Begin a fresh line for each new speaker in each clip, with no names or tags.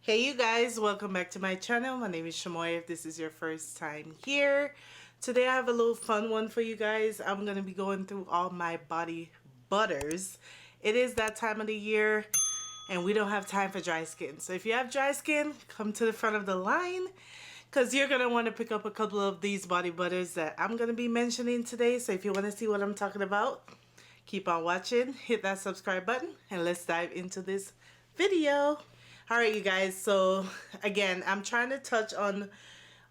Hey you guys, welcome back to my channel. My name is Shamoya if this is your first time here. Today I have a little fun one for you guys. I'm going to be going through all my body butters. It is that time of the year and we don't have time for dry skin. So if you have dry skin, come to the front of the line because you're going to want to pick up a couple of these body butters that I'm going to be mentioning today. So if you want to see what I'm talking about, keep on watching, hit that subscribe button, and let's dive into this video. Alright you guys, so again, I'm trying to touch on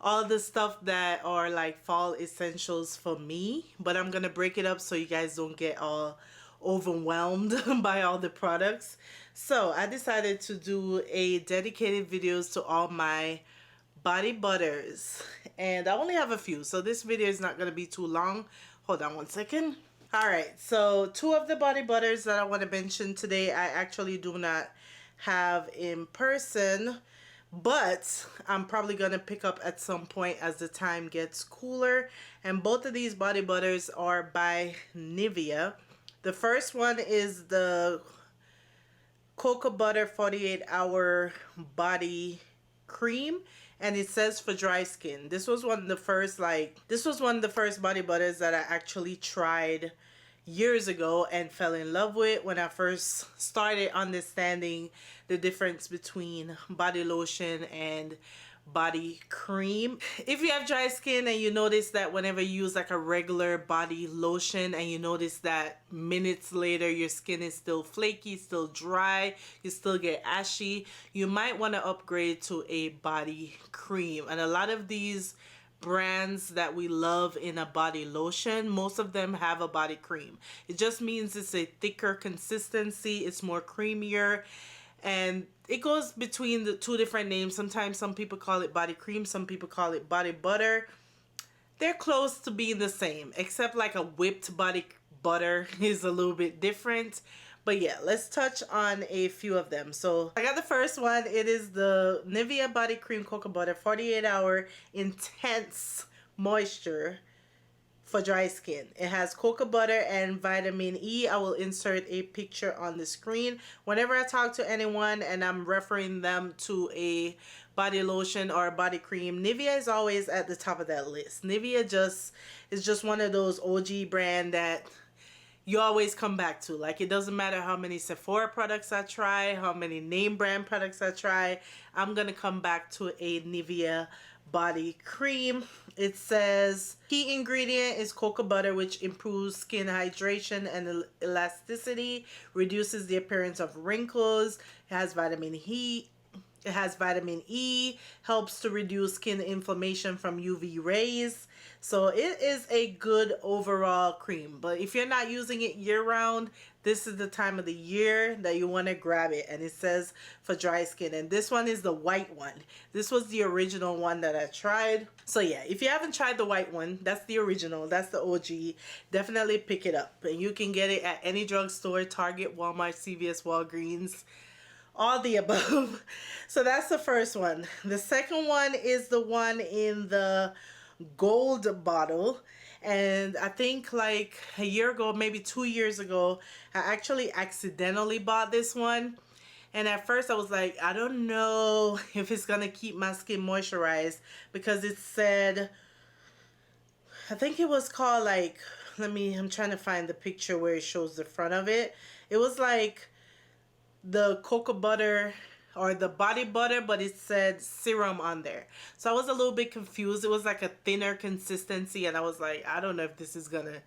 all the stuff that are like fall essentials for me, but I'm gonna break it up so you guys don't get all overwhelmed by all the products. So I decided to do a dedicated videos to all my body butters, and I only have a few, so this video is not gonna be too long. Hold on one second. Alright, so two of the body butters that I want to mention today I actually do not have in person, but I'm probably gonna pick up at some point as the time gets cooler, and both of these body butters are by Nivea. The first one is the Cocoa Butter 48-hour body cream, and it says for dry skin. This was one of the first body butters that I actually tried years ago and fell in love with when I first started understanding the difference between body lotion and body cream. If you have dry skin and you notice that whenever you use like a regular body lotion and you notice that minutes later your skin is still flaky, still dry, you still get ashy, you might want to upgrade to a body cream. And a lot of these brands that we love in a body lotion, most of them have a body cream. It just means it's a thicker consistency, it's more creamier, and it goes between the two different names. Sometimes some people call it body cream, some people call it body butter. They're close to being the same, except like a whipped body butter is a little bit different. But yeah, let's touch on a few of them. So I got the first one. It is the Nivea Body Cream Cocoa Butter 48-hour Intense Moisture for dry skin. It has cocoa butter and vitamin E. I will insert a picture on the screen. Whenever I talk to anyone and I'm referring them to a body lotion or a body cream, Nivea is always at the top of that list. Nivea is just one of those OG brand that you always come back to. Like, it doesn't matter how many Sephora products I try, how many name brand products I try, I'm gonna come back to a Nivea body cream. It says key ingredient is cocoa butter, which improves skin hydration and elasticity, reduces the appearance of wrinkles. It has vitamin E. It has vitamin E, helps to reduce skin inflammation from UV rays. So it is a good overall cream. But if you're not using it year-round, this is the time of the year that you want to grab it. And it says for dry skin. And this one is the white one. This was the original one that I tried. So yeah, if you haven't tried the white one, that's the original. That's the OG. Definitely pick it up. And you can get it at any drugstore, Target, Walmart, CVS, Walgreens, all the above. So that's the first one. The second one is the one in the gold bottle, and I think like a year ago, maybe 2 years ago, I actually accidentally bought this one. And at first I was like, I don't know if it's gonna keep my skin moisturized, because it said, I think it was called like, I'm trying to find the picture where it shows the front of it. It was like the cocoa butter or the body butter, but it said serum on there. So I was a little bit confused. It was like a thinner consistency, and I was like, I don't know if this is gonna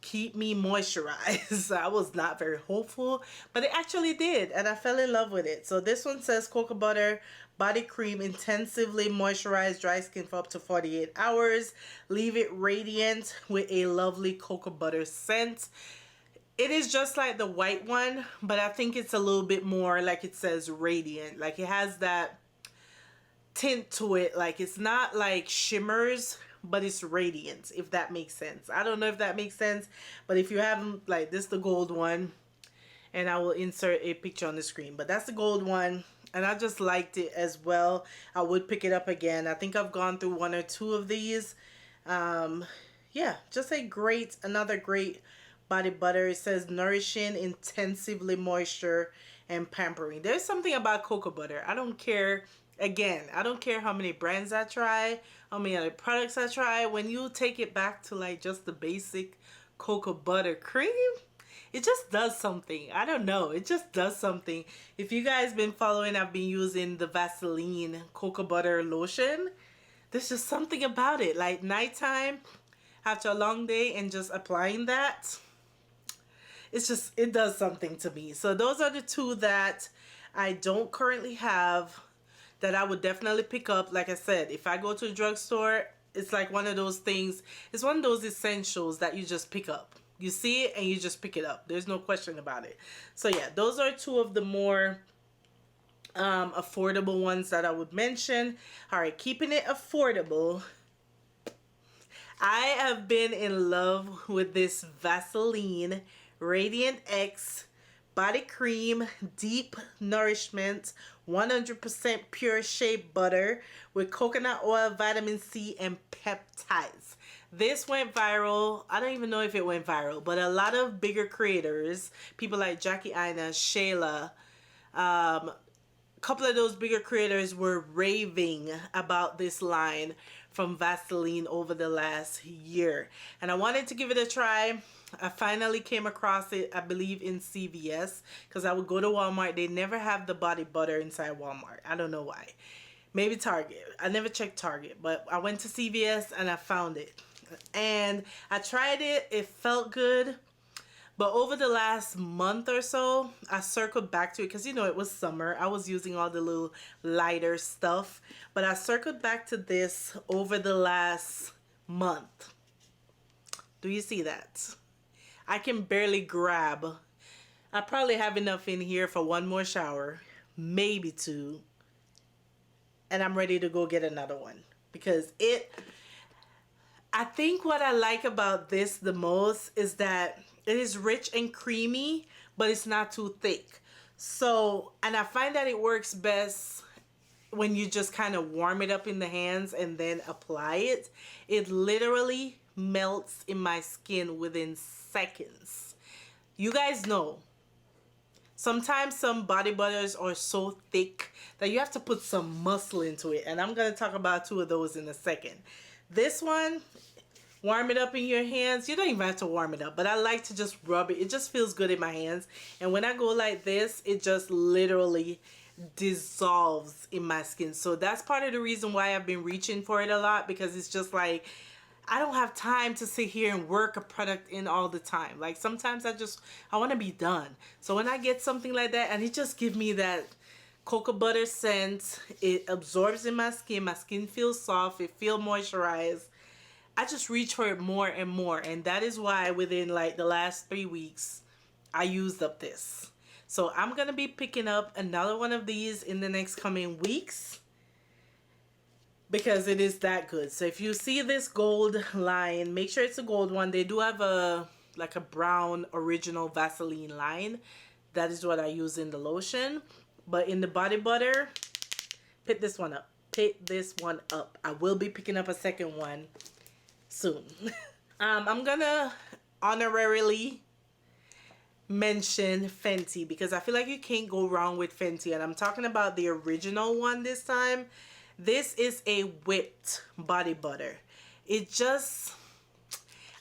keep me moisturized. I was not very hopeful, but it actually did, and I fell in love with it. So this one says cocoa butter body cream, intensively moisturize dry skin for up to 48 hours. Leave it radiant with a lovely cocoa butter scent. It is just like the white one, but I think it's a little bit more, like it says, radiant. Like it has that tint to it. Like it's not like shimmers, but it's radiant, if that makes sense. I don't know if that makes sense, but if you haven't, like, this is the gold one, and I will insert a picture on the screen. But that's the gold one, and I just liked it as well. I would pick it up again. I think I've gone through 1 or 2 of these. Yeah, just another great body butter. It says nourishing, intensively moisture and pampering. There's something about cocoa butter. I don't care. Again, I don't care how many brands I try, how many other products I try. When you take it back to like just the basic cocoa butter cream, it just does something. I don't know. It just does something. If you guys been following, I've been using the Vaseline cocoa butter lotion. There's just something about it. Like nighttime, after a long day and just applying that, it's just, it does something to me. So those are the two that I don't currently have that I would definitely pick up. Like I said, if I go to a drugstore, it's like one of those things. It's one of those essentials that you just pick up. You see it and you just pick it up. There's no question about it. So yeah, those are two of the more affordable ones that I would mention. All right, keeping it affordable. I have been in love with this Vaseline Radiant X body cream, deep nourishment, 100% pure shea butter with coconut oil, vitamin C, and peptides. This went viral. I don't even know if it went viral, but a lot of bigger creators, people like Jackie Aina, Shayla, a couple of those bigger creators were raving about this line from Vaseline over the last year. And I wanted to give it a try. I finally came across it, I believe, in CVS, because I would go to Walmart. They never have the body butter inside Walmart. I don't know why. Maybe Target. I never checked Target, but I went to CVS and I found it. And I tried it. It felt good. But over the last month or so, I circled back to it because, you know, it was summer. I was using all the little lighter stuff. But I circled back to this over the last month. Do you see that? I can barely grab. I probably have enough in here for one more shower, maybe two. And I'm ready to go get another one. Because I think what I like about this the most is that it is rich and creamy, but it's not too thick. So, and I find that it works best when you just kind of warm it up in the hands and then apply it. It literally melts in my skin within seconds. You guys know, sometimes some body butters are so thick that you have to put some muscle into it. And I'm going to talk about two of those in a second. This one, warm it up in your hands. You don't even have to warm it up, but I like to just rub it. It just feels good in my hands. And when I go like this, it just literally dissolves in my skin. So that's part of the reason why I've been reaching for it a lot, because it's just like, I don't have time to sit here and work a product in all the time. Like sometimes I want to be done. So when I get something like that and it just gives me that cocoa butter scent, it absorbs in my skin feels soft, it feels moisturized. I just reach for it more and more. And that is why within like the last 3 weeks, I used up this. So I'm going to be picking up another one of these in the next coming weeks, because it is that good. So if you see this gold line, make sure it's a gold one. They do have a like a brown original Vaseline line. That is what I use in the lotion. But in the body butter, pick this one up. Pick this one up. I will be picking up a second one soon. I'm gonna honorarily mention Fenty, because I feel like you can't go wrong with Fenty. And I'm talking about the original one this time. This is a whipped body butter. It just,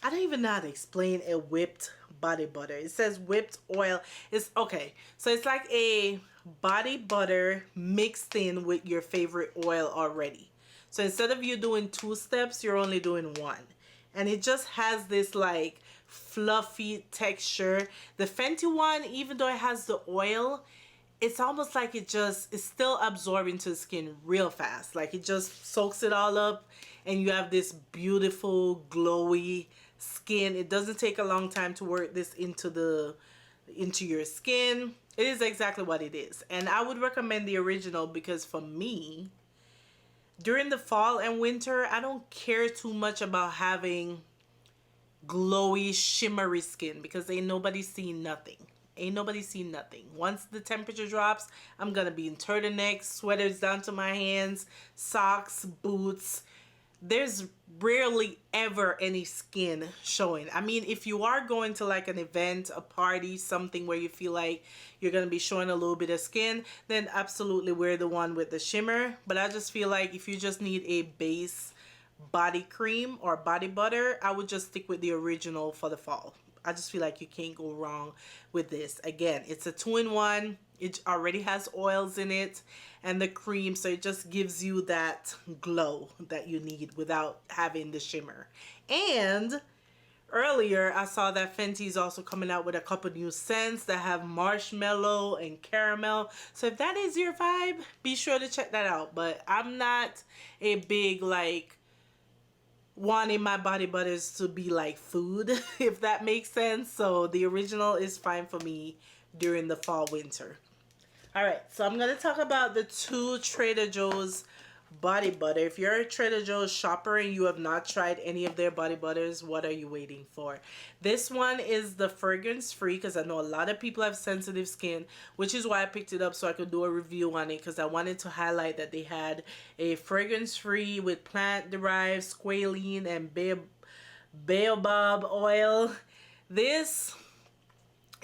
I don't even know how to explain a whipped body butter. It says whipped oil. It's okay. So it's like a body butter mixed in with your favorite oil already. So instead of you doing 2 steps, you're only doing 1. And it just has this like fluffy texture. The Fenty one, even though it has the oil, it's almost like it's still absorbing to the skin real fast. Like it just soaks it all up and you have this beautiful glowy skin. It doesn't take a long time to work this into your skin. It is exactly what it is. And I would recommend the original, because for me, during the fall and winter, I don't care too much about having glowy, shimmery skin, because ain't nobody seen nothing. Ain't nobody seen nothing. Once the temperature drops, I'm gonna be in turtlenecks, sweaters down to my hands, socks, boots, there's rarely ever any skin showing. I mean, if you are going to like an event, a party, something where you feel like you're going to be showing a little bit of skin, then absolutely wear the one with the shimmer. But I just feel like if you just need a base body cream or body butter, I would just stick with the original for the fall. I just feel like you can't go wrong with this. Again, it's a 2-in-1. It already has oils in it and the cream, so it just gives you that glow that you need without having the shimmer. And earlier I saw that Fenty is also coming out with a couple new scents that have marshmallow and caramel. So if that is your vibe, be sure to check that out. But I'm not a big like wanting my body butters to be like food, if that makes sense. So the original is fine for me during the fall winter. All right, so I'm going to talk about the 2 Trader Joe's body butter. If you're a Trader Joe's shopper and you have not tried any of their body butters, what are you waiting for? This one is the fragrance free, because I know a lot of people have sensitive skin, which is why I picked it up so I could do a review on it, because I wanted to highlight that they had a fragrance free with plant derived squalene and baobab oil. This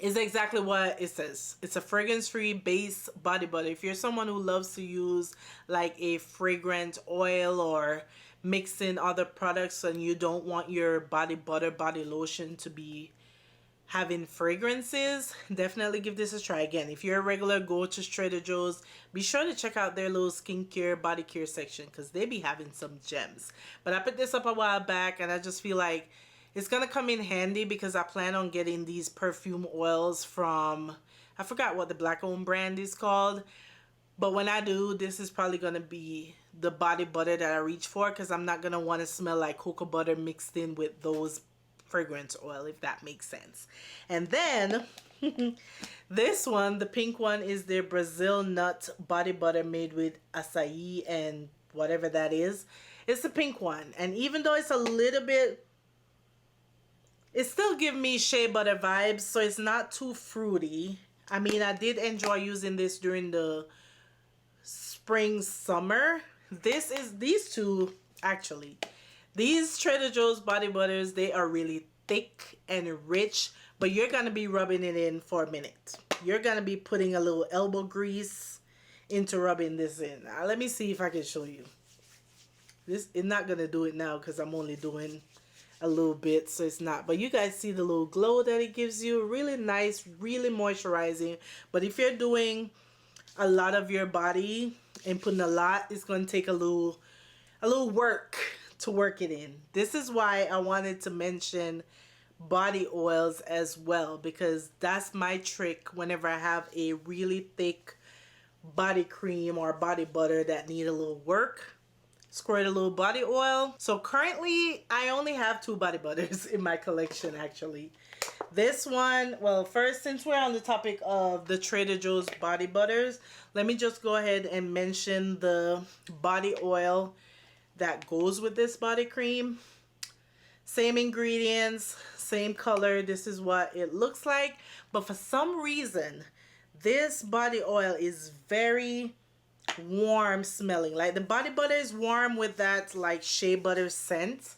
is exactly what it says. It's a fragrance-free base body butter. If you're someone who loves to use like a fragrant oil or mix in other products and you don't want your body butter, body lotion to be having fragrances, definitely give this a try. Again, if you're a regular go to Trader Joe's, be sure to check out their little skincare, body care section, because they be having some gems. But I picked this up a while back and I just feel like it's going to come in handy because I plan on getting these perfume oils from, I forgot what the black owned brand is called. But when I do, this is probably going to be the body butter that I reach for, because I'm not going to want to smell like cocoa butter mixed in with those fragrance oil, if that makes sense. And then this one, the pink one, is their Brazil nut body butter made with acai and whatever that is. It's the pink one. And even though it's a little bit, it still gives me shea butter vibes, so it's not too fruity. I mean, I did enjoy using this during the spring, summer. These two, actually. These Trader Joe's body butters, they are really thick and rich, but you're going to be rubbing it in for a minute. You're going to be putting a little elbow grease into rubbing this in. Now, let me see if I can show you. This is not going to do it now because I'm only doing a little bit, so it's not, but you guys see the little glow that it gives you. Really nice, really moisturizing. But if you're doing a lot of your body and putting a lot, it's going to take a little work to work it in. This is why I wanted to mention body oils as well, because that's my trick whenever I have a really thick body cream or body butter that need a little work. Squirt a little body oil. So currently I only have 2 body butters in my collection, actually. This one, well, first, since we're on the topic of the Trader Joe's body butters, let me just go ahead and mention the body oil that goes with this body cream. Same ingredients, same color. This is what it looks like. But for some reason, this body oil is very warm smelling. Like the body butter is warm with that like shea butter scent,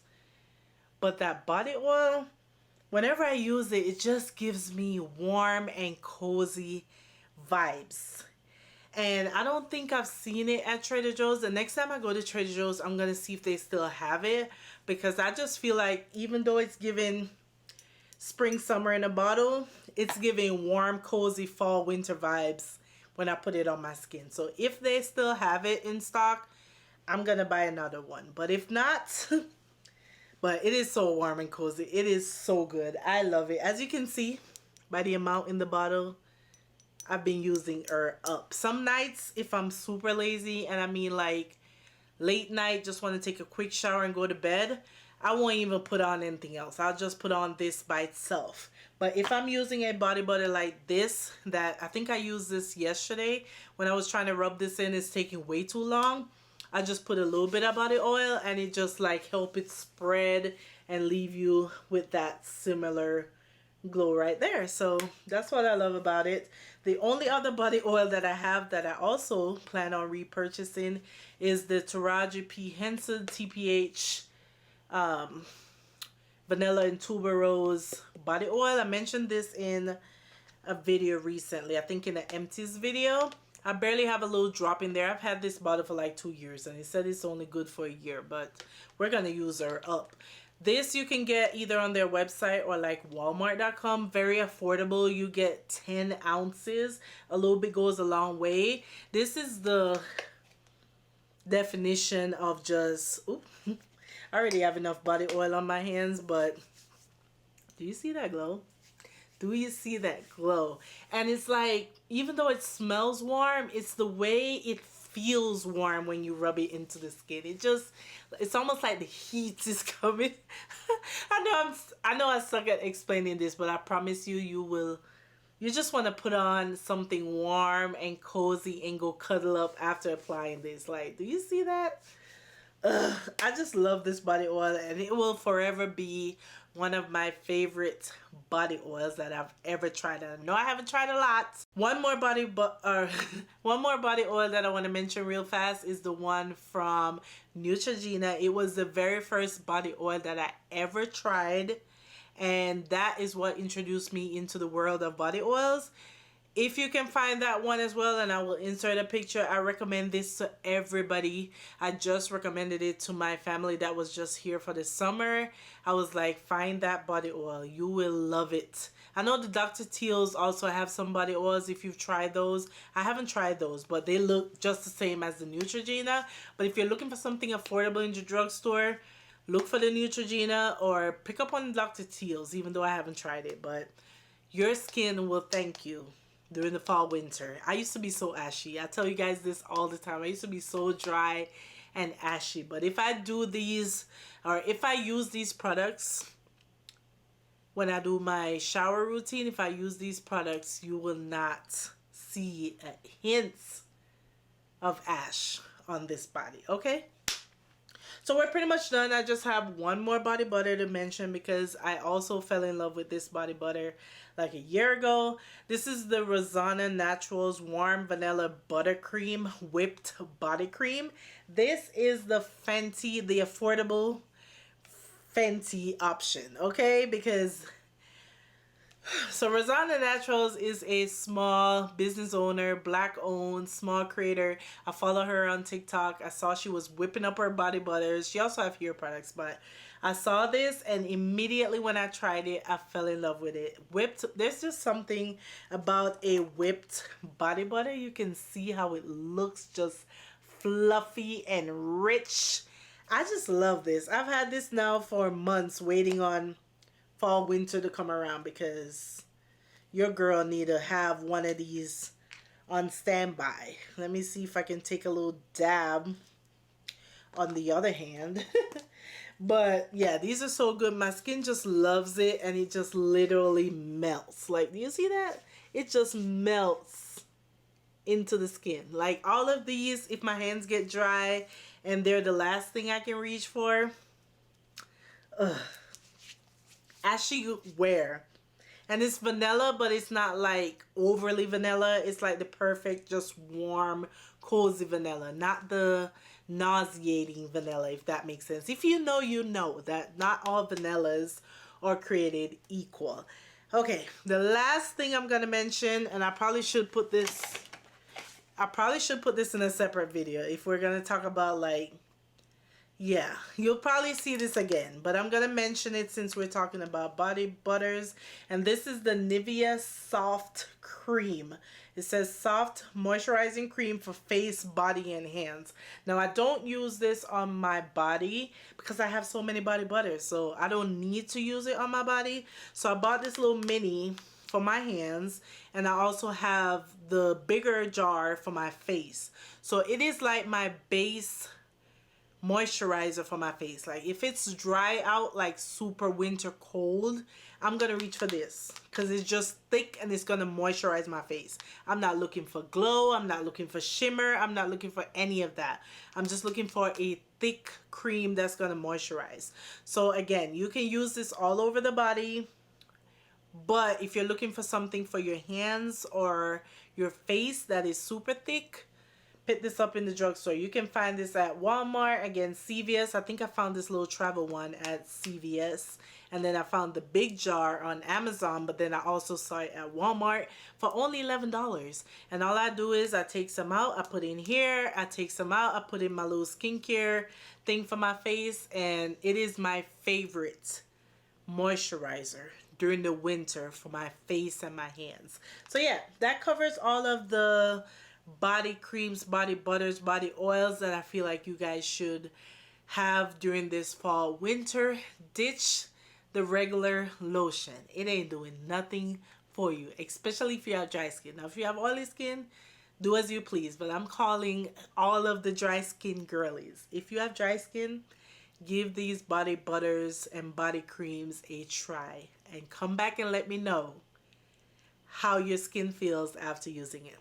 but that body oil, whenever I use it, it just gives me warm and cozy vibes. And I don't think I've seen it at Trader Joe's. The next time I go to Trader Joe's, I'm gonna see if they still have it, because I just feel like even though it's giving spring summer in a bottle, it's giving warm cozy fall winter vibes when I put it on my skin. So if they still have it in stock, I'm gonna buy another one. But if not, but it is so warm and cozy. It is so good. I love it. As you can see by the amount in the bottle, I've been using her up. Some nights, if I'm super lazy, and I mean like late night, just want to take a quick shower and go to bed, I won't even put on anything else. I'll just put on this by itself. But if I'm using a body butter like this, that I think I used this yesterday when I was trying to rub this in, it's taking way too long, I just put a little bit of body oil and it just like help it spread and leave you with that similar glow right there. So that's what I love about it. The only other body oil that I have that I also plan on repurchasing is the Taraji P. Henson TPH um, Vanilla and Tuberose body oil. I mentioned this in a video recently. I think in the empties video. I barely have a little drop in there. I've had this bottle for like 2 years and it said it's only good for a year, but we're gonna use her up. This you can get either on their website or like walmart.com. Very affordable. You get 10 ounces. A little bit goes a long way. This is the definition of just, oops, I already have enough body oil on my hands, but do you see that glow? Do you see that glow? And it's like, even though it smells warm, it's the way it feels warm when you rub it into the skin. It's almost like the heat is coming. I know I suck at explaining this, but I promise you, you just want to put on something warm and cozy and go cuddle up after applying this. Like, do you see that? I just love this body oil, and it will forever be one of my favorite body oils that I've ever tried. I know I haven't tried a lot. One more body oil that I want to mention real fast is the one from Neutrogena. It was the very first body oil that I ever tried, and that is what introduced me into the world of body oils. If you can find that one as well, and I will insert a picture, I recommend this to everybody. I just recommended it to my family that was just here for the summer. I was like, find that body oil. You will love it. I know the Dr. Teal's also have some body oils if you've tried those. I haven't tried those, but they look just the same as the Neutrogena. But if you're looking for something affordable in your drugstore, look for the Neutrogena or pick up on Dr. Teal's, even though I haven't tried it. But your skin will thank you during the fall winter. I used to be so ashy. I tell you guys this all the time. I used to be so dry and ashy. But if I do these, or if I use these products when I do my shower routine, if I use these products, you will not see a hint of ash on this body. Okay? So we're pretty much done. I just have one more body butter to mention because I also fell in love with this body butter like a year ago. This is the Rosanna Naturals Warm Vanilla Buttercream Whipped Body Cream. This is the Fenty, the affordable Fenty option, okay? Because so Rosanna Naturals is a small business owner, black owned, small creator. I follow her on TikTok. I saw she was whipping up her body butters. She also have hair products, but I saw this and immediately when I tried it, I fell in love with it. Whipped, there's just something about a whipped body butter. You can see how it looks just fluffy and rich. I just love this. I've had this now for months waiting on fall winter to come around because your girl need to have one of these on standby. Let me see if I can take a little dab on the other hand. But yeah, these are so good. My skin just loves it and it just literally melts. Like, do you see that? It just melts into the skin. Like all of these, if my hands get dry and they're the last thing I can reach for, ashy wear. And it's vanilla, but it's not like overly vanilla. It's like the perfect, just warm, cozy vanilla. Not the nauseating vanilla, if that makes sense. If you know, you know that not all vanillas are created equal. Okay, the last thing I'm going to mention, and I probably should put this in a separate video if we're going to talk about like, yeah, you'll probably see this again, but I'm going to mention it since we're talking about body butters. And this is the Nivea Soft Cream. It says soft moisturizing cream for face, body, and hands. Now, I don't use this on my body because I have so many body butters. So I don't need to use it on my body. So I bought this little mini for my hands. And I also have the bigger jar for my face. So it is like my base moisturizer for my face. Like if it's dry out, like super winter cold, I'm gonna reach for this because it's just thick and it's gonna moisturize my face. I'm not looking for glow, I'm not looking for shimmer, I'm not looking for any of that. I'm just looking for a thick cream that's gonna moisturize. So again, you can use this all over the body, But if you're looking for something for your hands or your face that is super thick, pick this up in the drugstore. You can find this at Walmart, again CVS. I think I found this little travel one at CVS, and then I found the big jar on Amazon, but then I also saw it at Walmart for only $11. And all I do is I take some out, I put in here, I take some out, I put in my little skincare thing for my face, and it is my favorite moisturizer during the winter for my face and my hands. So yeah, that covers all of the body creams, body butters, body oils that I feel like you guys should have during this fall winter. Ditch the regular lotion. It ain't doing nothing for you, especially if you have dry skin. Now if you have oily skin, do as you please, but I'm calling all of the dry skin girlies. If you have dry skin, give these body butters and body creams a try and come back and let me know how your skin feels after using it.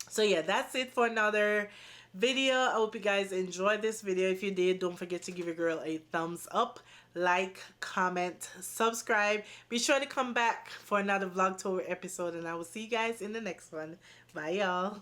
So yeah, that's it for another video. I hope you guys enjoyed this video. If you did, don't forget to give your girl a thumbs up, like, comment, subscribe. Be sure to come back for another vlog tour episode, and I will see you guys in the next one. Bye y'all.